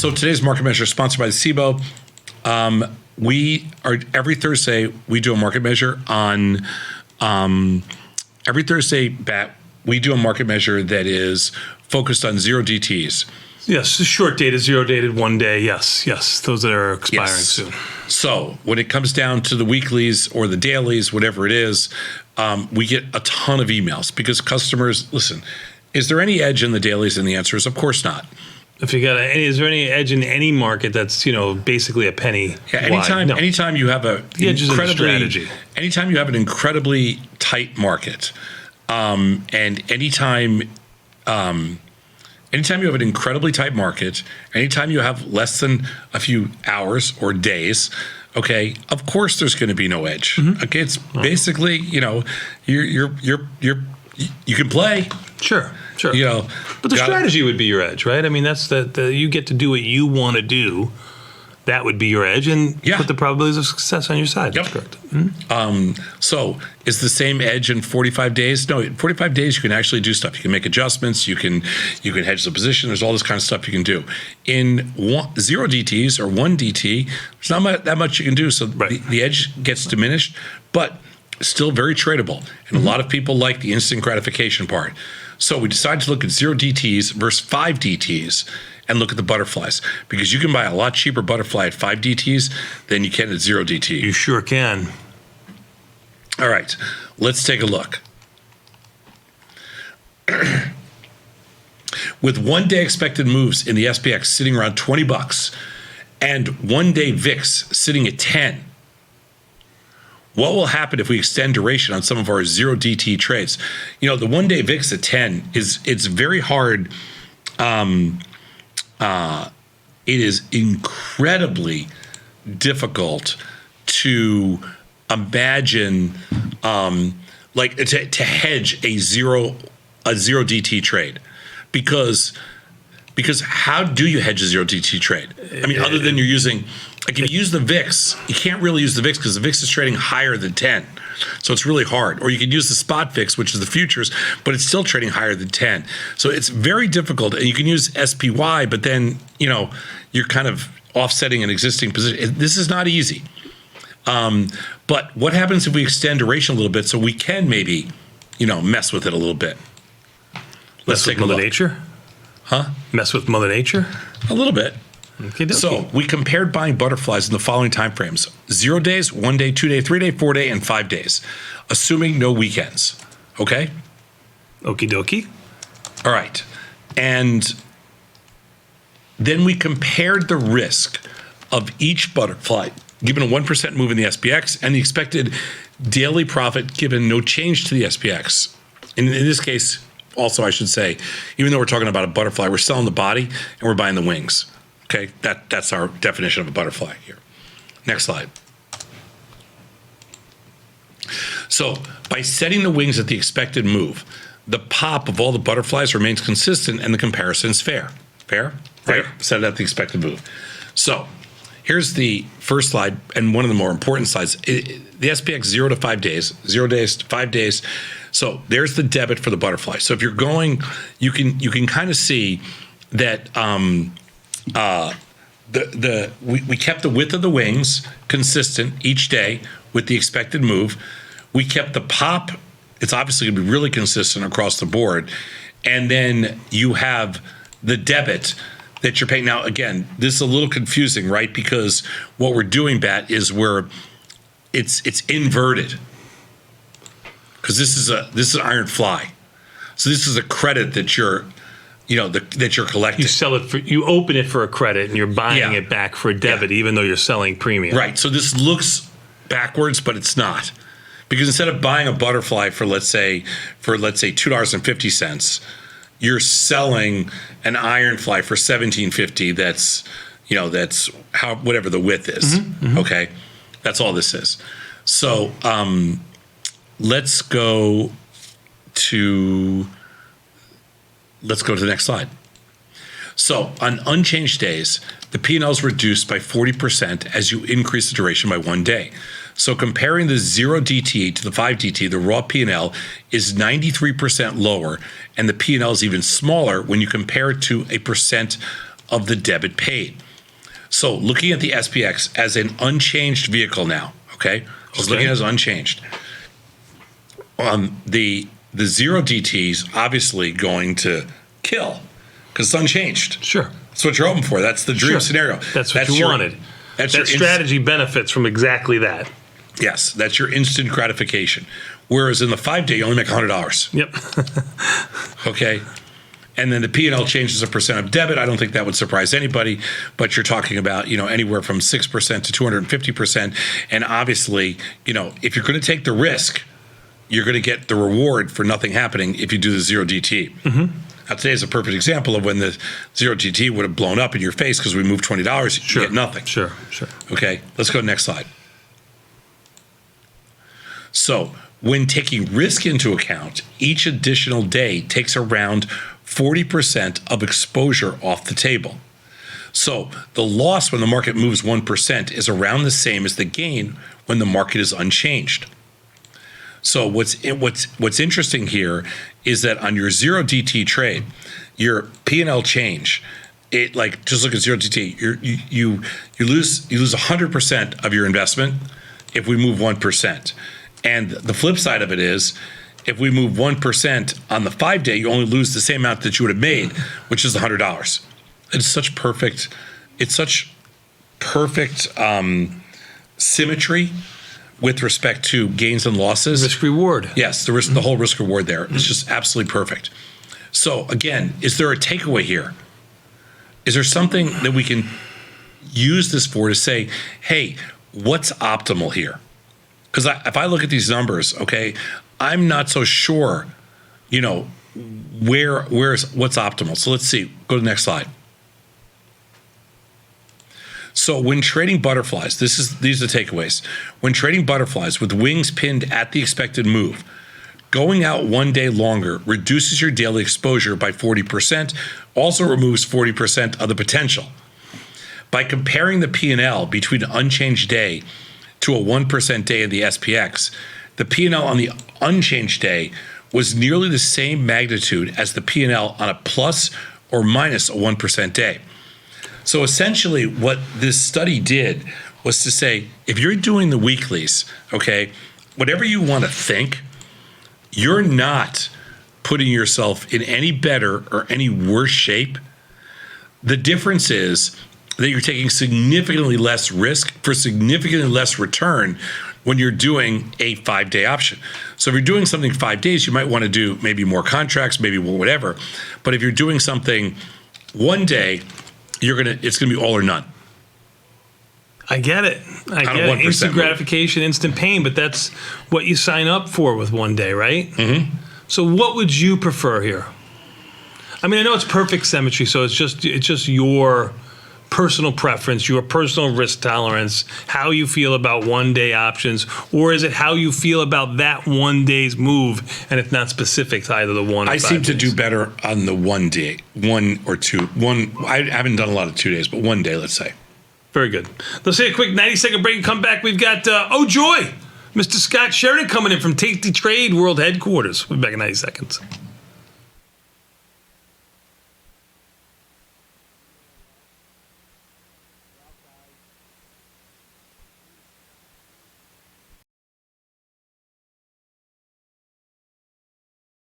So today's market measure is sponsored by the SIBO. We are every Thursday we do a market measure on every Thursday, we do a market measure that is focused on zero DTEs. Yes, short dated, zero dated, 1 day. Yes, those that are expiring soon. So when it comes down to the weeklies or the dailies, whatever it is, we get a ton of emails because customers, listen, is there any edge in the dailies? And the answer is, of course not. If you got is there any edge in any market that's basically a penny? Yeah, anytime you have anytime you have an incredibly tight market, and anytime you have an incredibly tight market, anytime you have less than a few hours or days, okay, of course there's going to be no edge. Mm-hmm. Okay, it's basically you can play. Sure. But the strategy would be your edge, right? I mean, that's you get to do what you want to do. That would be your edge, and put the probabilities of success on your side. Yep. That's correct. Mm-hmm. So is the same edge in 45 days? No, in 45 days you can actually do stuff. You can make adjustments. You can hedge the position. There's all this kind of stuff you can do. In zero DTs or 1 DT, there's not that much you can do. So the edge gets diminished, but still very tradable. And a lot of people like the instant gratification part. So we decided to look at zero DTs versus 5 DTs. And look at the butterflies, because you can buy a lot cheaper butterfly at 5 DTs than you can at 0 DT. You sure can. All right, let's take a look. With 1 day expected moves in the SPX sitting around $20 and 1 day VIX sitting at 10, what will happen if we extend duration on some of our 0 DT trades? The 1 day VIX at 10 it's very hard. It is incredibly difficult to imagine, to hedge a zero DT trade, because how do you hedge a 0 DT trade? I mean, other than you're using, if you use the VIX, you can't really use the VIX because the VIX is trading higher than 10. So it's really hard. Or you can use the spot VIX, which is the futures, but it's still trading higher than 10. So it's very difficult. And you can use SPY, but then, you're kind of offsetting an existing position. This is not easy. But what happens if we extend duration a little bit so we can maybe, mess with it a little bit? Let's take a look. Mother Nature? Huh? Mess with Mother Nature? A little bit. Okay. So we compared buying butterflies in the following time frames: 0 days, 1 day, 2 day, 3 day, 4 day, and 5 days, assuming no weekends. Okay? Okie dokie. All right. And then we compared the risk of each butterfly given a 1% move in the SPX and the expected daily profit given no change to the SPX. In this case, also I should say, even though we're talking about a butterfly, we're selling the body and we're buying the wings. Okay, that's our definition of a butterfly here. Next slide. So by setting the wings at the expected move, the pop of all the butterflies remains consistent and the comparison is fair. Fair? Right? Set it at the expected move. So here's the first slide and one of the more important slides. The SPX 0 to 5 days, 0 days to 5 days. So there's the debit for the butterfly. So if you're going, you can kind of see that we kept the width of the wings consistent each day with the expected move. We kept the pop. It's obviously going to be really consistent across the board. And then you have the debit that you're paying. Now, again, this is a little confusing, right? Because what we're doing, Bat, is it's inverted. Because this is an iron fly. So this is a credit that you're that you're collecting. You open it for a credit and you're buying it back for a debit, even though you're selling premium. Right. So this looks backwards, but it's not. Because instead of buying a butterfly for let's say $2.50, you're selling an iron fly for $17.50. That's how whatever the width is. Mm-hmm, mm-hmm. Okay. That's all this is. So let's go to the next slide. So on unchanged days, the P&L is reduced by 40% as you increase the duration by 1 day. So comparing the 0 DTE to the 5 DTE, the raw P&L is 93% lower, and the P&L is even smaller when you compare it to a percent of the debit paid. So looking at the SPX as an unchanged vehicle now, okay? Just looking at it as unchanged. The zero DTE is obviously going to kill because it's unchanged. Sure. That's what you're hoping for. That's the dream scenario. That's what you wanted. That strategy benefits from exactly that. Yes, that's your instant gratification. Whereas in the 5-day, you only make $100. Yep. Okay. And then the P&L changes a percent of debit. I don't think that would surprise anybody, but you're talking about, anywhere from 6% to 250%. And obviously, if you're going to take the risk, you're going to get the reward for nothing happening if you do the zero DTE. Mm-hmm. Now, today is a perfect example of when the zero DTE would have blown up in your face because we moved $20. You get nothing. Sure. Okay, let's go to the next slide. So when taking risk into account, each additional day takes around 40% of exposure off the table. So the loss when the market moves 1% is around the same as the gain when the market is unchanged. So what's interesting here is that on your zero DTE trade, your P&L change, just look at zero DTE, you lose 100% of your investment if we move 1%. And the flip side of it is, if we move 1% on the 5-day, you only lose the same amount that you would have made, which is $100. It's such perfect symmetry with respect to gains and losses. Risk reward. Yes, the whole risk reward there. It's just absolutely perfect. So again, is there a takeaway here? Is there something that we can use this for to say, hey, what's optimal here? Because if I look at these numbers, okay, I'm not so sure, what's optimal. So let's see. Go to the next slide. So when trading butterflies, these are the takeaways. When trading butterflies with wings pinned at the expected move, going out 1 day longer reduces your daily exposure by 40%, also removes 40% of the potential. By comparing the P&L between an unchanged day to a 1% day in the SPX, the P&L on the unchanged day was nearly the same magnitude as the P&L on a plus or minus a 1% day. So essentially what this study did was to say, if you're doing the weeklies, okay, whatever you want to think, you're not putting yourself in any better or any worse shape. The difference is that you're taking significantly less risk for significantly less return when you're doing a 5-day option. So if you're doing something 5 days, you might want to do maybe more contracts, maybe whatever. But if you're doing something 1 day, it's gonna be all or none. I get it. I get it. Instant gratification, instant pain, but that's what you sign up for with 1 day, right? Mm-hmm. So what would you prefer here? I mean, I know it's perfect symmetry, so it's just your personal preference, your personal risk tolerance, how you feel about 1 day options, or is it how you feel about that 1 day's move, and it's not specific to either the 1 or 5 days? I seem to do better on the 1 day, 1 or 2. I haven't done a lot of 2 days, but 1 day, let's say. Very good. Let's take a quick 90-second break and come back. We've got, joy, Mr. Scott Sheridan coming in from Tasty Trade World Headquarters. We'll be back in 90 seconds.